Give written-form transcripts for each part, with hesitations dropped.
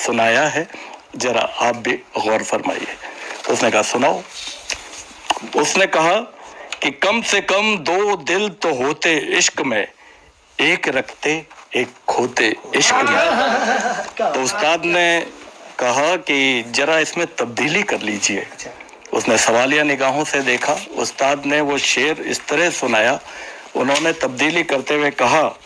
सुनाया है, जरा आप भी गौर फरमाइए। उसने कहा सुनाओ। उसने कहा कि कम से कम दो दिल तो होते इश्क में, एक रखते एक खोते इश्क में। तो उस्ताद ने कहा कि जरा इसमें तब्दीली कर लीजिए। उसने सवालिया निगाहों से देखा, उस्ताद ने वो शेर इस तरह सुनाया। उन्होंने तब्दीली करते हुए कहा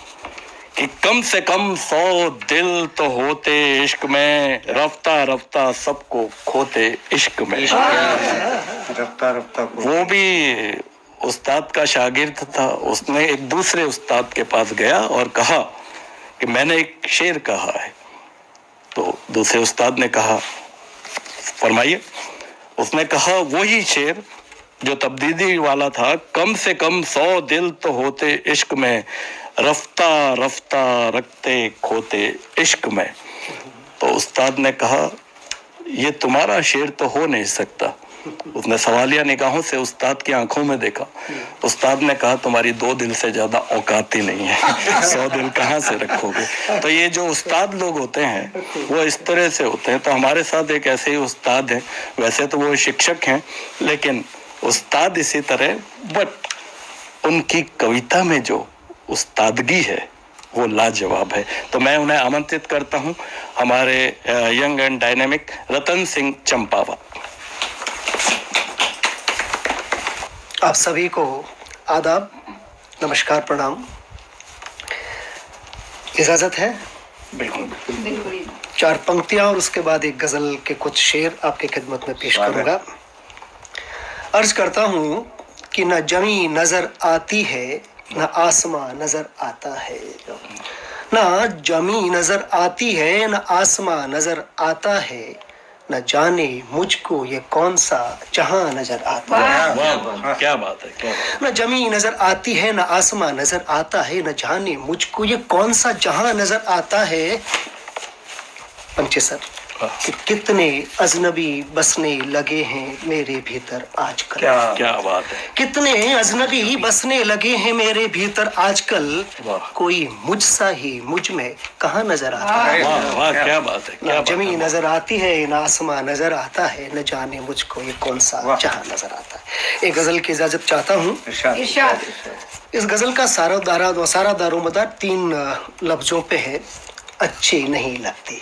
कि कम से कम 100 दिल तो होते इश्क में, रफ्ता रफ्ता सबको खोते इश्क में। रफ्ता रफ्ता वो भी उस्ताद का शागिर्द था। उसने एक दूसरे उस्ताद के पास गया और कहा कि मैंने एक शेर कहा है। तो दूसरे उस्ताद ने कहा फरमाइए। उसने कहा वही शेर जो तब्दीली वाला था, कम से कम 100 दिल तो होते इश्क में, रफ्ता रफ्ता रखते खोते इश्क में। तो उस्ताद ने कहा ये तुम्हारा शेर तो हो नहीं सकता। उसने सवालिया निगाहों से उस्ताद की आंखों में देखा। उस्ताद ने कहा तुम्हारी 2 दिल से ज्यादा औकात ही नहीं है, 100 दिल कहाँ से रखोगे। तो ये जो उस्ताद लोग होते हैं वो इस तरह से होते हैं। तो हमारे साथ एक ऐसे ही उस्ताद हैं, वैसे तो वो शिक्षक हैं लेकिन उस्ताद इसी तरह, बट उनकी कविता में जो उस्तादगी है वो लाजवाब है। तो मैं उन्हें आमंत्रित करता हूं, हमारे young and dynamic Ratan Singh Champawat. आप सभी को आदाब, नमस्कार, प्रणाम। इजाजत है? बिल्कुल। 4 पंक्तियां और उसके बाद एक गजल के कुछ शेर आपके खिदमत में पेश करूंगा। अर्ज करता हूं कि न जमी नजर आती है न आसमां नजर आता है, न जमी नजर आती है न आसमां नजर आता है, न जाने मुझको ये कौन सा जहां नजर आता है। वाह, क्या बात है, क्या बात। न जमी नजर आती है न आसमां नजर आता है, न जाने मुझको ये कौन सा जहां नजर आता है। पंचे सर कि कितने अजनबी बसने लगे हैं मेरे भीतर आजकल। क्या बात है। कितने अजनबी बसने लगे हैं मेरे भीतर आजकल, कोई मुझसा ही मुझ में कहाँ नजर आता है। वाह वाह, क्या बात है, क्या बात है। जमी नजर आती है न आसमां नजर आता है, न जाने मुझको ये कौन सा जहां नजर आता है। एक गजल की इजाजत चाहता हूँ। इस गजल का सारा दारोमदार 3 लफ्जों पे है, अच्छी नहीं लगती।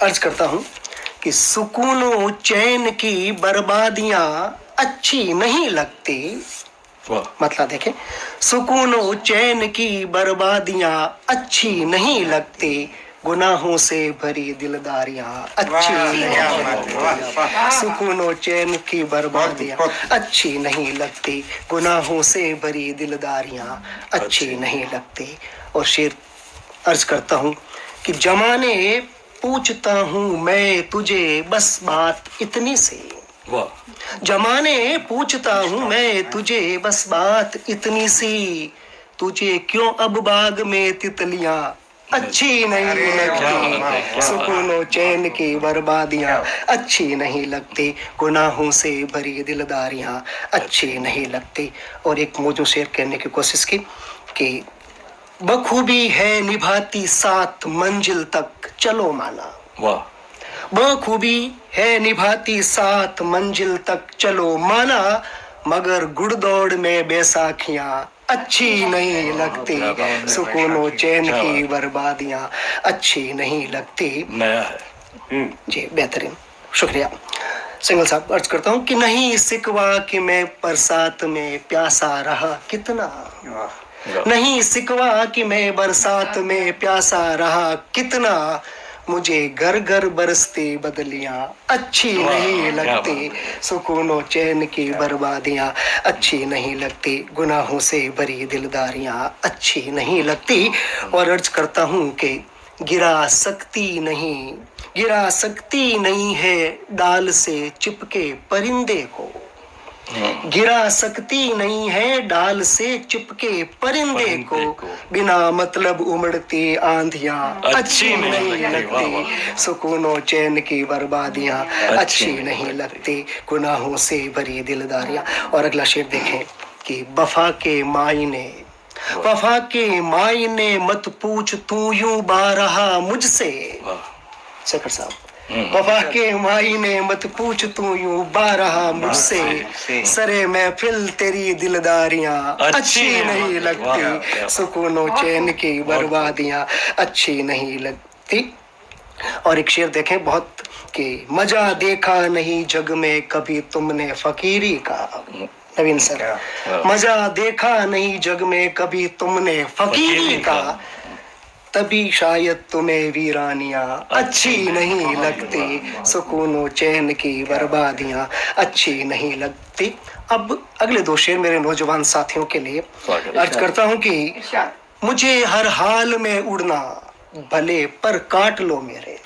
अर्ज करता हूं कि सुकून चैन की बर्बादियां अच्छी नहीं लगती। मतलब देखें, सुकून चैन की बर्बादियां अच्छी नहीं लगती, गुनाहों से भरी दिलदारियां अच्छी नहीं लगती। सुकून चैन की बर्बादियां अच्छी नहीं लगती, गुनाहों से भरी दिलदारियां अच्छी नहीं लगती। और शेर अर्ज करता हूं कि जमाने पूछता हूँ मैं तुझे बस बात इतनी सी। जमाने पूछता हूँ मैं तुझे बस बात इतनी सी, तुझे क्यों अब बाग में तितलियां अच्छी नहीं लगती। सुकून चैन की बर्बादियां अच्छी नहीं लगती, गुनाहों से भरी दिलदारियां अच्छी नहीं लगती। और एक मौजू शेर कहने की कोशिश की कि बखूबी है निभाती साथ मंजिल तक चलो माना। वाह। बखूबी है निभाती साथ मंजिल तक चलो माना, मगर गुड़दौड़ में बैसाखियां अच्छी नहीं लगती। सुकून चैन की बर्बादियां अच्छी नहीं लगती। नया है जी, बेहतरीन, शुक्रिया। सिंगल साहब अर्ज करता हूँ कि नहीं सिकवा कि मैं बरसात में प्यासा रहा कितना, नहीं सिकवा कि मैं बरसात में प्यासा रहा कितना, मुझे घर घर बरसती बदलियां अच्छी नहीं लगती। सुकून चैन की बर्बादियां अच्छी नहीं लगती, गुनाहों से भरी दिलदारियां अच्छी नहीं लगती। और अर्ज करता हूँ कि गिरा सकती नहीं है डाल से चिपके परिंदे को, गिरा सकती नहीं है डाल से चिपके परिंदे को, बिना मतलब उमड़ती आंधियां अच्छी नहीं लगती। सुकून चैन की बर्बादियां अच्छी नहीं लगती, गुनाहों से भरी दिलदारियां। और अगला शेर देखें कि वफा के मायने मत पूछ तू यूं बारहा मुझसे, शेखर साहब। वफा के मायने मत पूछ तू यूं बारहा मुझसे, सरे महफिल तेरी दिलदारियां अच्छी नहीं लगती, सुकूनो चैन की बर्बादियां अच्छी नहीं लगती। और एक शेर देखें बहुत कि मजा देखा नहीं जग में कभी तुमने फकीरी का, नवीन सर, मजा देखा नहीं जग में कभी तुमने फकीरी का, तभी शायद तुम्हें वीरानियां अच्छी नहीं लगती, सुकूनो चैन की बर्बादियां अच्छी नहीं लगती। अब अगले दो शेर मेरे नौजवान साथियों के लिए अर्ज करता हूं कि मुझे हर हाल में उड़ना भले पर काट लो मेरे,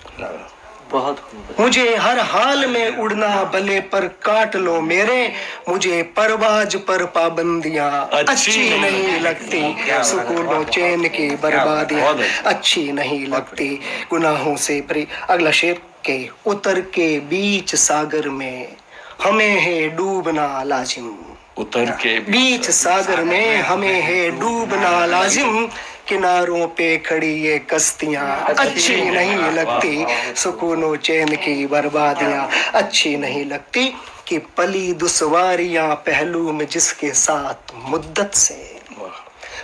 बहुत मुझे हर हाल में उड़ना भले पर काट लो मेरे, मुझे परवाज पर पाबंदियां अच्छी नहीं लगती, सुकूनो चैन की बर्बादियां अच्छी नहीं लगती, गुनाहों से भरी। अगला शेर के उतर के बीच सागर में हमें है डूबना लाजिम, उतर के बीच सागर में हमें है डूबना लाजिम, किनारों पे खड़ी ये कश्तियां अच्छी नहीं लगती, सुकूनो चैन की बर्बादियां अच्छी नहीं लगती, कि पली दुश्वारियां पहलू में जिसके साथ मुद्दत से,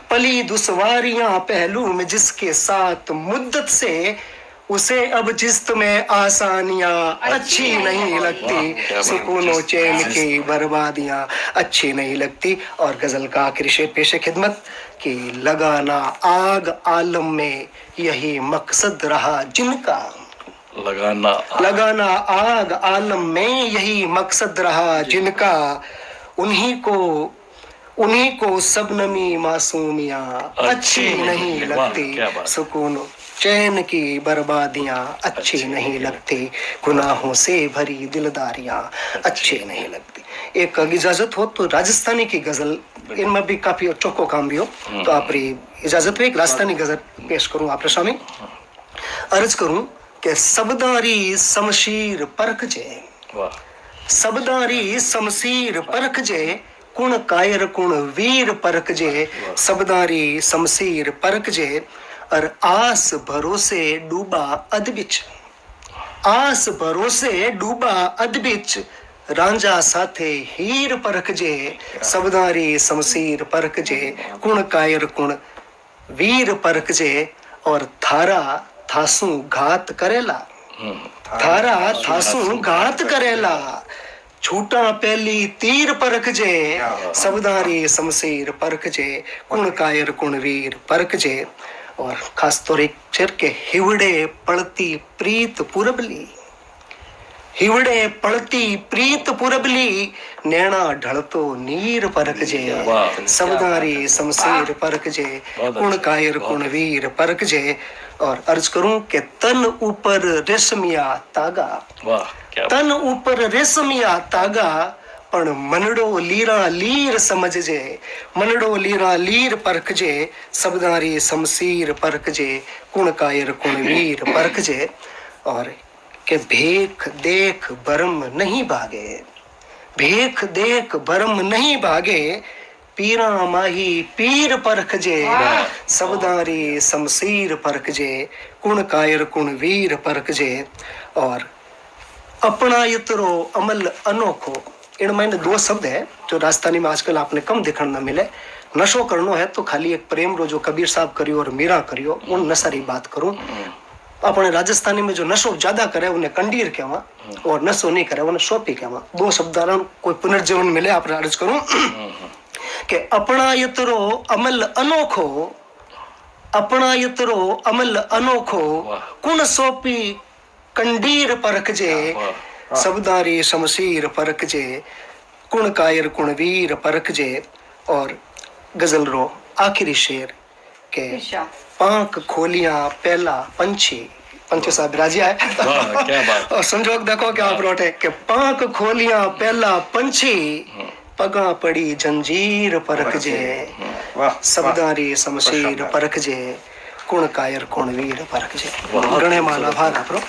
पली दुश्वारियां पहलू में जिसके साथ मुद्दत से, उसे अब जिस्त में आसानियां अच्छी नहीं लगती, सुकूनो चैन की बर्बादियां अच्छी नहीं लगती। और गजल का आखिरी शेर पेशे खिदमत कि लगाना आग आलम में यही मकसद रहा जिनका, लगाना आग आलम में यही मकसद रहा जिनका, उन्हीं को सबनमी मासूमियां अच्छी नहीं लगती, सुकून चैन की बर्बादियां अच्छी नहीं लगती, गुनाहों से भरी दिलदारियां अच्छी नहीं लगती। एक इजाजत हो तो राजस्थानी की गजल, इनमें भी काफी चौको काम भी हो, तो आप इजाजत हो एक राजस्थानी गजल पेश करूं आप स्वामी। अर्ज करूं कि सबदारी शमशीर परख जे, सबदारी शमशीर परख जे, कुण कायर कुण वीर परख जे, सबदारी शमशीर परख जे, और आस भरोसे डूबा अदबिच, आस भरोसे डूबा अदबिच, रांझा साथे हीर परख जे, सबदारी शमशीर परख जे, कुण कायर कुण वीर परख जे, और थारा थासू घात करेला, थारा थासू घात करेला, छूटा पहली तीर परख जे, सबदारी शमशीर परख जे, कुण कायर कुण वीर परख जे। और खास तौर एक शेर के हिवड़े पड़ती प्रीत पुरबली, हिवड़े पड़ती प्रीत पुरबली, नैना ढलतो नीर परख जे, सबदारी शमशीर परख जे, कुण कायर कुण वीर परख जे। और अर्ज करूं कि तन ऊपर रेशमिया तागा, तन ऊपर रेशमिया तागा, पण मनड़ो लीरा लीर समझ जे, मनड़ो लीरा लीर परख जे, सबदारी शमशीर परख जे, कुण कायर कुण वीर परख जे। और के भेख देख बरम नहीं भागे, भेख देख बरम नहीं भागे, पीरा माही पीर परख जे, सबदारी शमशीर परख जे, कुण कायर कुण वीर परख जे। और अपना यतरो अमल अनोखो, इनमें दो शब्द है जो राजस्थानी में आजकल आपने कम देखने न मिले। नशो करनो है तो खाली एक प्रेम रो जो कबीर साहब करियो और मीरा करियो, उन नशा री बात करूं। अपने राजस्थानी में जो नशो ज्यादा करे उन्हें कंडीर कहवा, और नशो नहीं करे उन्हें शोपी कहवा। दो शब्द कोई पुनर्जीवन मिले आप अर्ज करूं कि अपना यतरो अमल अनोखो, अपना यतरो अमल अनोखो, कुण सोपी कंडीर परख जे, सबदारी शमशीर परख जे, कुण कायर कुण वीर परख जे। और गजल रो आखिरी शेर के पांख खोलियां पहला पंछी, पंछी साहब राजिया है क्या बात। और संजोग देखो क्या आप रोटे के पांख खोलियां पहला पंछी, पगा पड़ी जंजीर परख जे, सबदारी शमशीर परख जे, कुण कायर कुण वीर परख जे। गणे माला भाग आपरो।